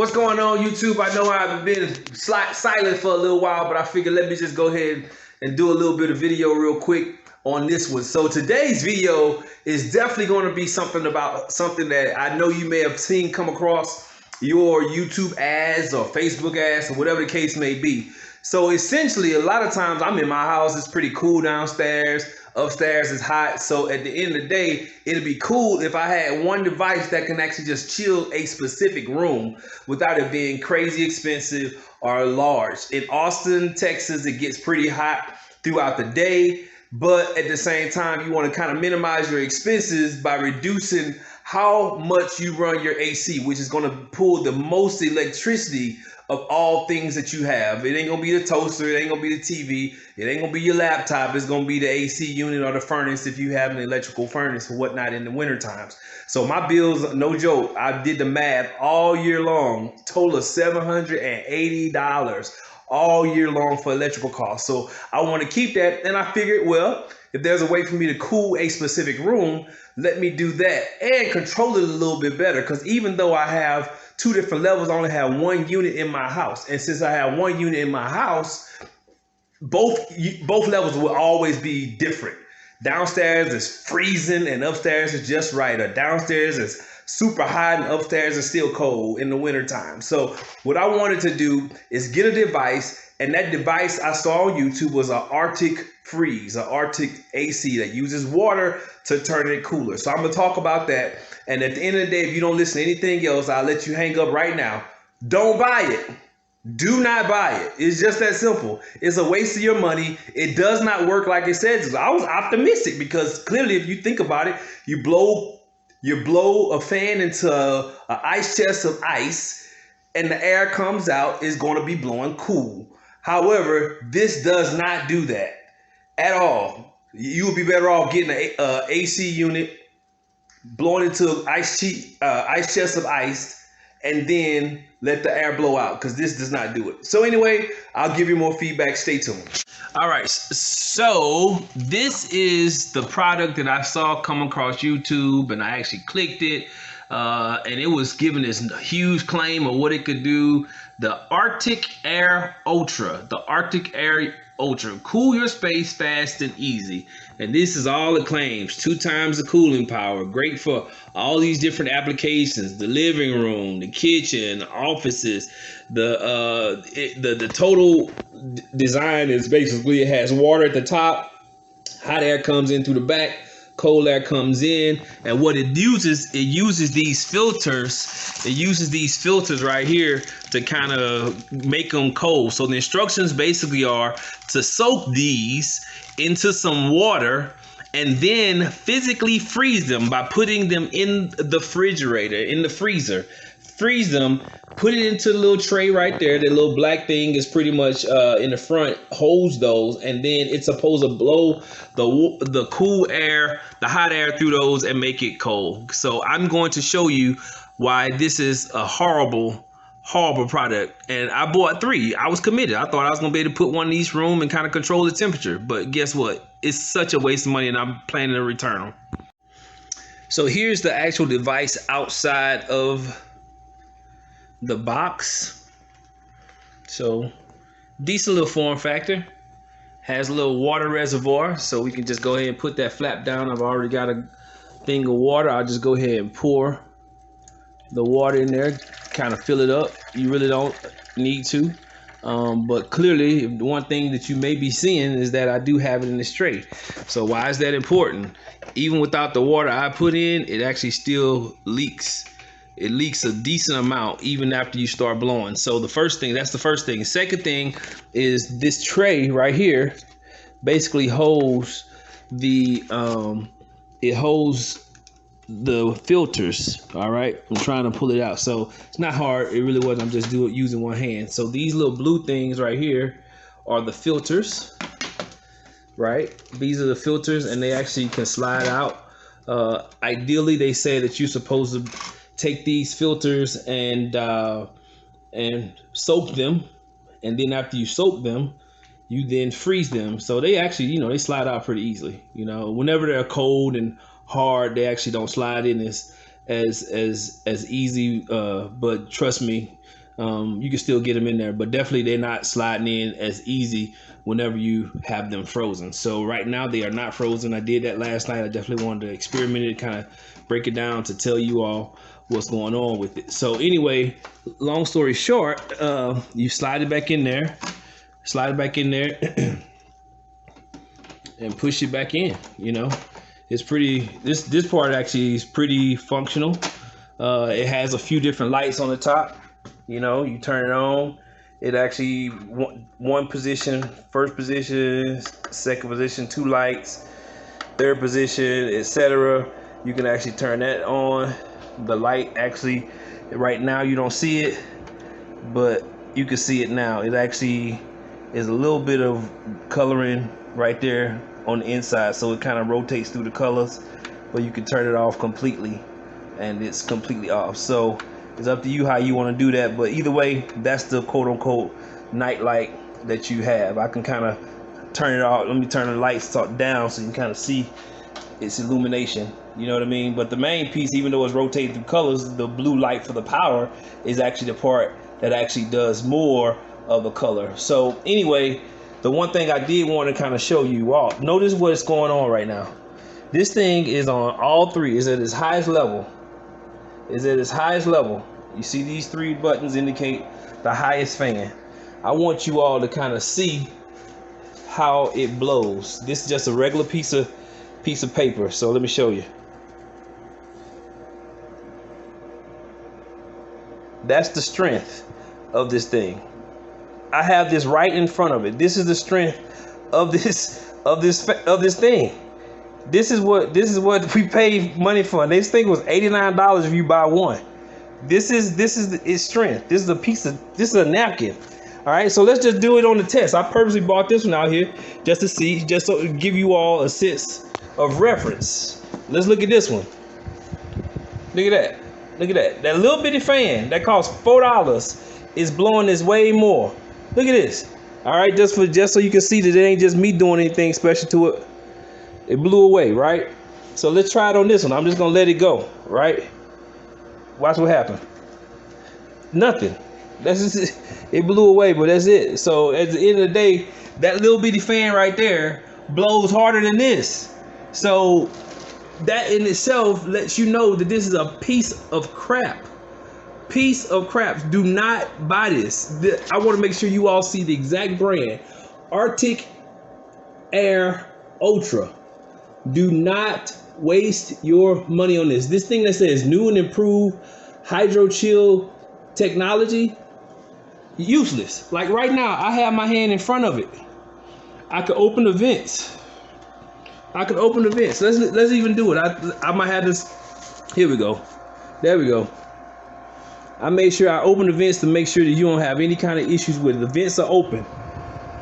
What's going on, YouTube? I know I've been silent for a little while, but I figured let me just go ahead and do a little bit of video real quick on this one. So today's video is definitely going to be something that I know you may have seen come across your YouTube ads or Facebook ads or whatever the case may be. So essentially, a lot of times I'm in my house, it's pretty cool downstairs. Upstairs is hot. So at the end of the day, it'd be cool if I had one device that can actually just chill a specific room without it being crazy expensive or large. In Austin, Texas, it gets pretty hot throughout the day. But at the same time, you want to kind of minimize your expenses by reducing how much you run your AC, which is going to pull the most electricity of all things that you have. It ain't gonna be the toaster, it ain't gonna be the TV, it ain't gonna be your laptop, it's gonna be the AC unit or the furnace if you have an electrical furnace or whatnot in the winter times. So my bills, no joke, I did the math all year long, total of $780 all year long for electrical costs. So I want to keep that, and I figured, well, if there's a way for me to cool a specific room, let me do that and control it a little bit better. Because even though I have two different levels, I only have one unit in my house. And since I have one unit in my house, both levels will always be different. Downstairs is freezing and upstairs is just right. Or downstairs is super hot and upstairs is still cold in the wintertime. So what I wanted to do is get a device, and that device I saw on YouTube was an Artic freeze, an Artic AC that uses water to turn it cooler. So I'm gonna talk about that. And at the end of the day, if you don't listen to anything else, I'll let you hang up right now. Don't buy it. Do not buy it. It's just that simple. It's a waste of your money. It does not work like it says. I was optimistic because clearly, if you think about it, you blow a fan into an ice chest of ice, and the air comes out. It's going to be blowing cool. However, this does not do that at all. You would be better off getting an AC unit, blowing into an ice chest of ice, and then let the air blow out, because this does not do it. So anyway, I'll give you more feedback. Stay tuned. All right, so this is the product that I saw come across YouTube, and I actually clicked it, and it was giving this huge claim of what it could do. The Artic Air Ultra, cool your space fast and easy. And this is all it claims: 2 times the cooling power, great for all these different applications, the living room, the kitchen, the offices. The total design is basically, it has water at the top, hot air comes in through the back, cold air comes in, and what it uses these filters. It uses these filters right here to kind of make them cold. So the instructions basically are to soak these into some water and then physically freeze them by putting them in the refrigerator, in the freezer. Freeze them, put it into the little tray right there. The little black thing is pretty much in the front, holds those, and then it's supposed to blow the cool air, the hot air through those and make it cold. So I'm going to show you why this is a horrible product. And I bought 3. I was committed. I thought I was gonna be able to put one in each room and kind of control the temperature. But guess what? It's such a waste of money, and I'm planning to return them. So here's the actual device outside of the box. So decent little form factor. Has a little water reservoir, so we can just go ahead and put that flap down. I've already got a thing of water. I'll just go ahead and pour the water in there, kind of fill it up. You really don't need to, but clearly the one thing that you may be seeing is that I do have it in this tray. So why is that important? Even without the water I put in, it actually still leaks. It leaks a decent amount even after you start blowing. So that's the first thing. Second thing is this tray right here basically holds the filters. All right, I'm trying to pull it out, so it's not hard. It really wasn't. I'm just using one hand. So these little blue things right here are the filters, right? These are the filters, and they actually can slide out. Ideally, they say that you're supposed to take these filters and soak them, and then after you soak them, you then freeze them. So they actually, they slide out pretty easily. Whenever they're cold and hard, they actually don't slide in as easy, but trust me, you can still get them in there, but definitely they're not sliding in as easy whenever you have them frozen. So right now they are not frozen. I did that last night. I definitely wanted to experiment it, kind of break it down to tell you all what's going on with it. So anyway, long story short, you slide it back in there, and push it back in. You know, it's pretty, this part actually is pretty functional. It has a few different lights on the top. You know, you turn it on, it actually one position, first position, second position, 2 lights, third position, etc. You can actually turn that on. The light actually, right now you don't see it, but you can see it now. It actually is a little bit of coloring right there on the inside, so it kind of rotates through the colors, but you can turn it off completely and it's completely off. So it's up to you how you want to do that, but either way, that's the quote-unquote night light that you have. I can kind of turn it off. Let me turn the lights down so you can kind of see its illumination, you know what I mean? But the main piece, even though it's rotating through colors, the blue light for the power is actually the part that actually does more of the color. So anyway, the one thing I did want to kind of show you all, notice what's going on right now. This thing is on all 3, is at its highest level. You see these 3 buttons indicate the highest fan. I want you all to kind of see how it blows. This is just a regular piece of paper, so let me show you. That's the strength of this thing. I have this right in front of it. This is the strength of this thing. This is what we pay money for. And this thing was $89 if you buy one. This is its strength. This is a napkin. All right, so let's just do it on the test. I purposely bought this one out here just to see, just so to give you all a sense of reference. Let's look at this one. Look at that. Look at that. That little bitty fan that costs $4 is blowing this way more. Look at this. All right, just so you can see that it ain't just me doing anything special to it. It blew away, right? So let's try it on this one. I'm just gonna let it go, right? Watch what happened. Nothing. That's just it. It blew away, but that's it. So at the end of the day, that little bitty fan right there blows harder than this. So that in itself lets you know that this is a piece of crap. Do not buy this. I want to make sure you all see the exact brand. Artic Air Ultra. Do not waste your money on this. This thing that says new and improved hydro chill technology, useless. Like right now, I have my hand in front of it. I could open the vents. Let's even do it. I might have this. Here we go. There we go. I made sure I open the vents to make sure that you don't have any kind of issues with it. The vents are open.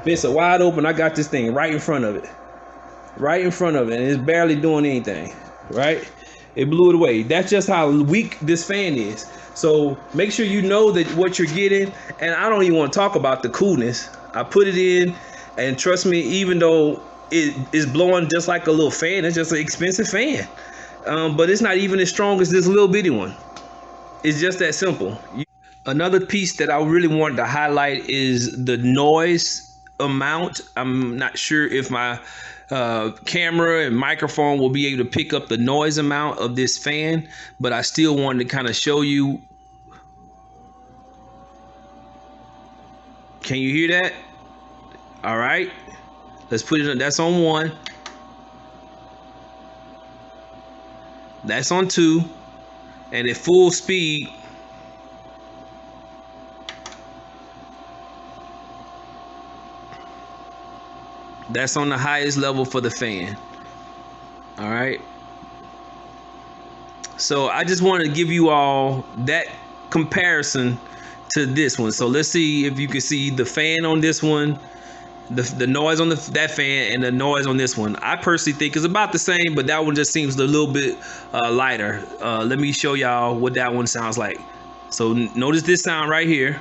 Vents are wide open. I got this thing right in front of it. And it's barely doing anything, right? It blew it away. That's just how weak this fan is. So make sure you know that what you're getting. And I don't even want to talk about the coolness. I put it in, and trust me, even though it is blowing just like a little fan, it's just an expensive fan. But it's not even as strong as this little bitty one. It's just that simple. Another piece that I really wanted to highlight is the noise amount. I'm not sure if my camera and microphone will be able to pick up the noise amount of this fan, but I still wanted to kind of show you. Can you hear that? All right, let's put it on. That's on 1. That's on 2. And at full speed, that's on the highest level for the fan. All right. So I just wanted to give you all that comparison to this one. So let's see if you can see the fan on this one, the noise on that fan, and the noise on this one. I personally think it's about the same, but that one just seems a little bit lighter. Let me show y'all what that one sounds like. So notice this sound right here.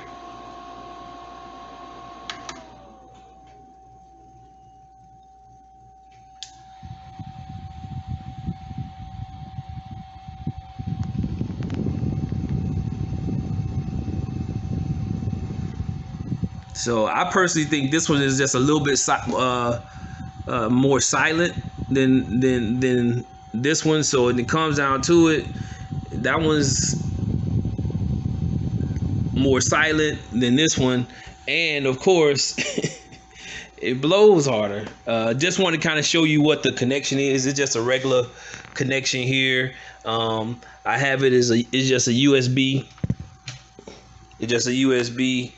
So I personally think this one is just a little bit more silent than this one. So when it comes down to it, that one's more silent than this one, and of course it blows harder. Just want to kind of show you what the connection is. It's just a regular connection here. I have it as it's just a USB. It's just a USB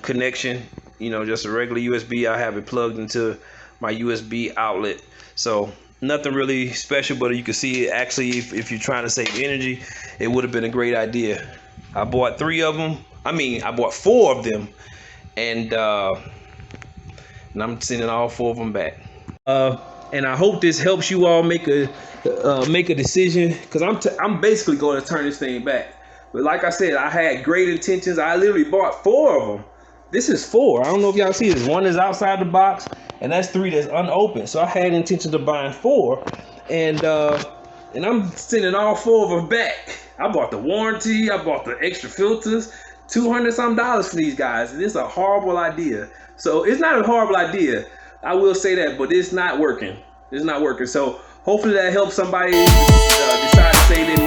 connection. You know, just a regular USB. I have it plugged into my USB outlet. So nothing really special, but you can see it actually, if you're trying to save energy, it would have been a great idea. I bought 3 of them. I bought 4 of them, and I'm sending all 4 of them back. And I hope this helps you all make a decision, because I'm basically going to turn this thing back. But like I said, I had great intentions. I literally bought 4 of them. This is 4. I don't know if y'all see this. 1 is outside the box, and that's 3 that's unopened. So I had intentions of buying 4, and I'm sending all 4 of them back. I bought the warranty. I bought the extra filters. $200-some for these guys, and it's a horrible idea. So it's not a horrible idea, I will say that, but it's not working. It's not working. So hopefully that helps somebody decide to save their